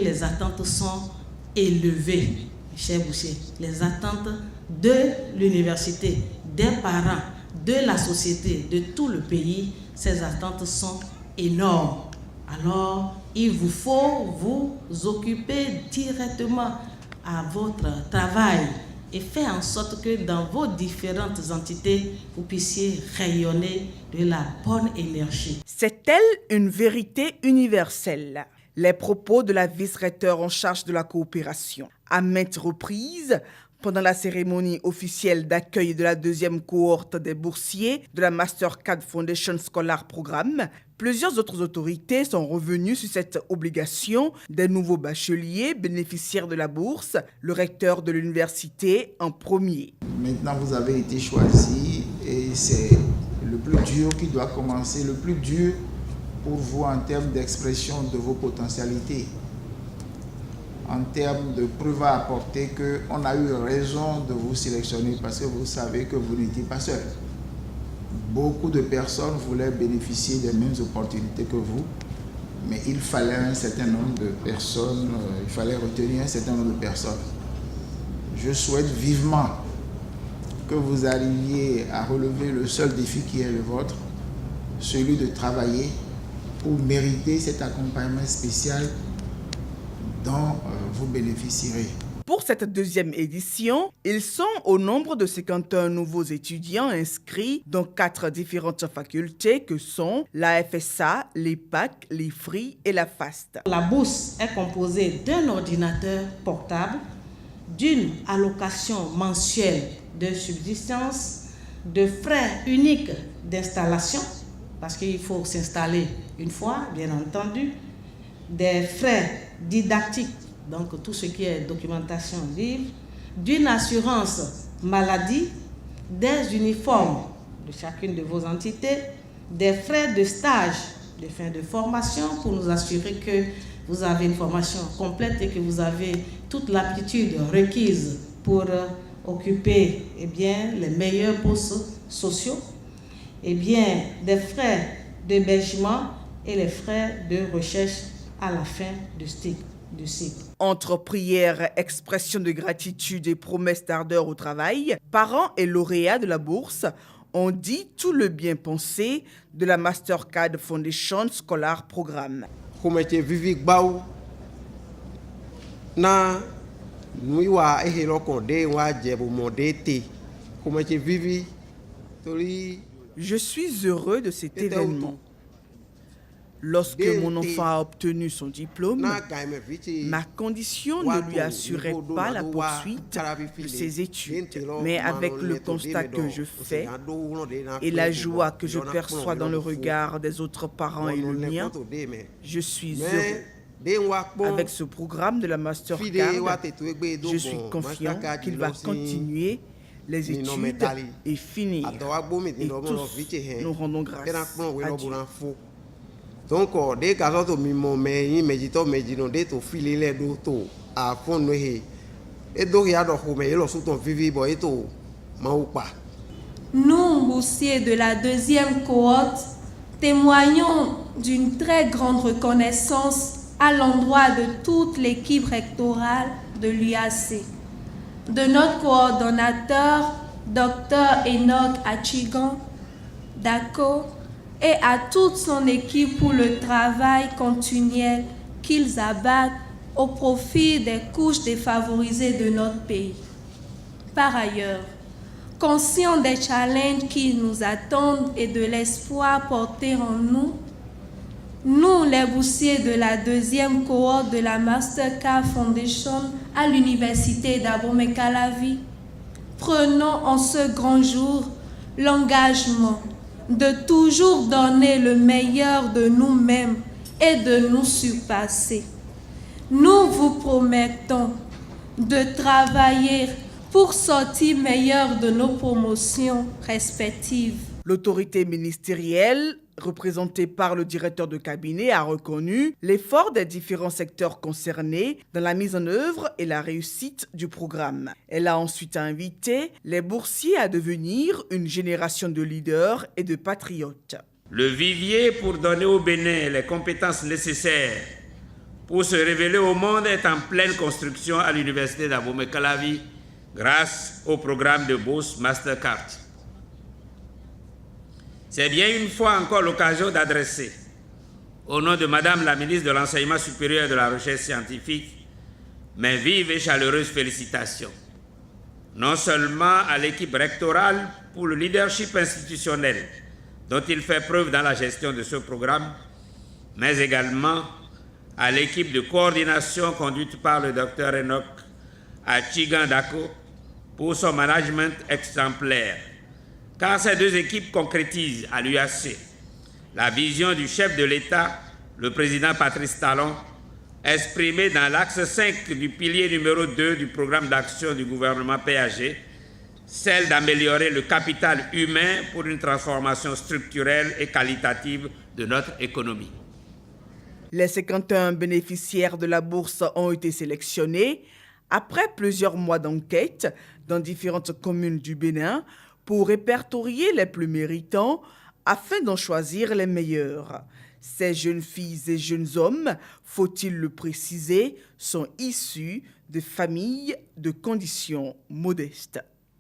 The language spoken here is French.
Les attentes sont élevées, cher Boucher. Les attentes de l'université, des parents, de la société, de tout le pays, ces attentes sont énormes. Alors, il vous faut vous occuper directement à votre travail et faire en sorte que dans vos différentes entités, vous puissiez rayonner de la bonne énergie. C'est-elle une vérité universelle? Les propos de la vice-recteure en charge de la coopération. À maintes reprises, pendant la cérémonie officielle d'accueil de la deuxième cohorte des boursiers de la Mastercard Foundation Scholar Programme, plusieurs autres autorités sont revenues sur cette obligation des nouveaux bacheliers bénéficiaires de la bourse, le recteur de l'université en premier. Maintenant, vous avez été choisi et c'est le plus dur qui doit commencer, le plus dur pour vous en termes d'expression de vos potentialités, en termes de preuves à apporter qu'on a eu raison de vous sélectionner parce que vous savez que vous n'étiez pas seul. Beaucoup de personnes voulaient bénéficier des mêmes opportunités que vous, mais il fallait un certain nombre de personnes, il fallait retenir un certain nombre de personnes. Je souhaite vivement que vous arriviez à relever le seul défi qui est le vôtre, celui de travailler pour mériter cet accompagnement spécial dont vous bénéficierez. Pour cette deuxième édition, ils sont au nombre de 51 nouveaux étudiants inscrits dans 4 différentes facultés que sont la FSA, l'EPAC, l'IFRI et la FAST. La bourse est composée d'un ordinateur portable, d'une allocation mensuelle de subsistance, de frais uniques d'installation, parce qu'il faut s'installer une fois, bien entendu, des frais didactiques, donc tout ce qui est documentation livre, d'une assurance maladie, des uniformes de chacune de vos entités, des frais de stage, des fins de formation pour nous assurer que vous avez une formation complète et que vous avez toute l'aptitude requise pour occuper les meilleurs postes sociaux, des frais d'hébergement et les frais de recherche à la fin du cycle. Entre prières, expressions de gratitude et promesses d'ardeur au travail, parents et lauréats de la bourse ont dit tout le bien pensé de la Mastercard Foundation Scholar Programme. Je suis heureux de cet événement. Lorsque mon enfant a obtenu son diplôme, ma condition ne lui assurait pas la poursuite de ses études. Mais avec le constat que je fais et la joie que je perçois dans le regard des autres parents et le mien, je suis heureux. Avec ce programme de la Mastercard, je suis confiant qu'il va continuer les études et finir. Et tous, nous rendons grâce à Dieu. Donc, dès que nous, boursiers de la deuxième cohorte, témoignons d'une très grande reconnaissance à l'endroit de toute l'équipe rectorale de l'UAC, de notre coordonnateur, Dr Enoch Achigan, DACO, et à toute son équipe pour le travail continuel qu'ils abattent au profit des couches défavorisées de notre pays. Par ailleurs, conscients des challenges qui nous attendent et de l'espoir porté en nous, nous, les boursiers de la deuxième cohorte de la Mastercard Foundation à l'Université d'Abomey-Calavi, prenons en ce grand jour l'engagement de toujours donner le meilleur de nous-mêmes et de nous surpasser. Nous vous promettons de travailler pour sortir meilleurs de nos promotions respectives. L'autorité ministérielle, représentée par le directeur de cabinet, a reconnu l'effort des différents secteurs concernés dans la mise en œuvre et la réussite du programme. Elle a ensuite invité les boursiers à devenir une génération de leaders et de patriotes. Le vivier pour donner au Bénin les compétences nécessaires pour se révéler au monde est en pleine construction à l'université d'Abomey-Calavi grâce au programme de bourse Mastercard. C'est bien une fois encore l'occasion d'adresser, au nom de Madame la ministre de l'Enseignement supérieur et de la Recherche scientifique, mes vives et chaleureuses félicitations, non seulement à l'équipe rectorale pour le leadership institutionnel dont il fait preuve dans la gestion de ce programme, mais également à l'équipe de coordination conduite par le Dr Enoch Achigandako pour son management exemplaire, car ces deux équipes concrétisent à l'UAC la vision du chef de l'État, le président Patrice Talon, exprimée dans l'axe 5 du pilier numéro 2 du programme d'action du gouvernement PAG, celle d'améliorer le capital humain pour une transformation structurelle et qualitative de notre économie. Les 51 bénéficiaires de la bourse ont été sélectionnés après plusieurs mois d'enquête dans différentes communes du Bénin pour répertorier les plus méritants afin d'en choisir les meilleurs. Ces jeunes filles et jeunes hommes, faut-il le préciser, sont issus de familles de conditions modestes.